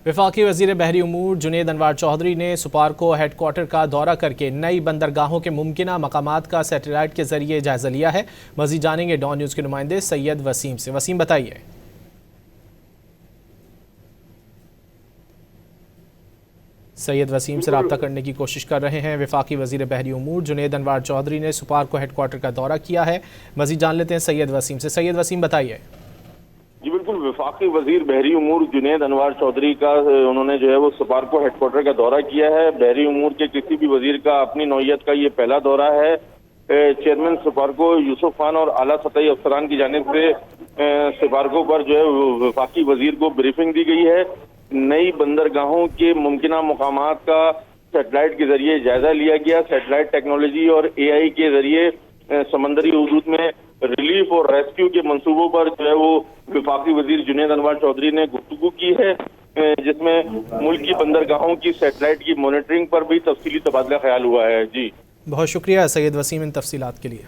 वफाकी वज़ीर बहरी उमूर जुनेद अनवार चौधरी ने सुपारको हेड क्वार्टर का दौरा करके नई बंदरगाहों के मुमकिना मकामात का सैटेलाइट के जरिए जायजा लिया है। मज़ीद जानेंगे डॉन न्यूज़ के नुमाइंदे सैयद वसीम से। वसीम बताइए। सैयद वसीम से रब्ता करने की कोशिश कर रहे हैं। वफाकी वज़ीर बहरी उमूर जुनेद अनवार चौधरी ने सुपारको हेड क्वार्टर का दौरा किया है। मज़ीद जान लेते हैं सैयद वसीम से। सैयद वसीम बताइए। जी बिल्कुल, वफाकी वजीर बहरी उमूर जुनेद अनवार चौधरी का उन्होंने जो है वो सुपारको हेडक्वार्टर का दौरा किया है। बहरी उमूर के किसी भी वजीर का अपनी नौयत का ये पहला दौरा है। चेयरमैन सुपारको यूसुफ खान और आला सतही अफसरान की जानिब से सुपारको पर जो है वफाकी वजीर को ब्रीफिंग दी गई है। नई बंदरगाहों के मुमकिना मकामात का सेटेलाइट के जरिए जायजा लिया गया। सेटेलाइट टेक्नोलॉजी और AI के जरिए समंदरी हदूद में रिलीफ और रेस्क्यू के मंसूबों पर जो है वो वफाकी वजीर जुनेद अनवार चौधरी ने गुफ्तगू की है, जिसमें मुल्क की बंदरगाहों की सेटेलाइट की मॉनिटरिंग पर भी तफसीली तबादला ख्याल हुआ है। जी बहुत शुक्रिया सैयद वसीम इन तफसीलात के लिए।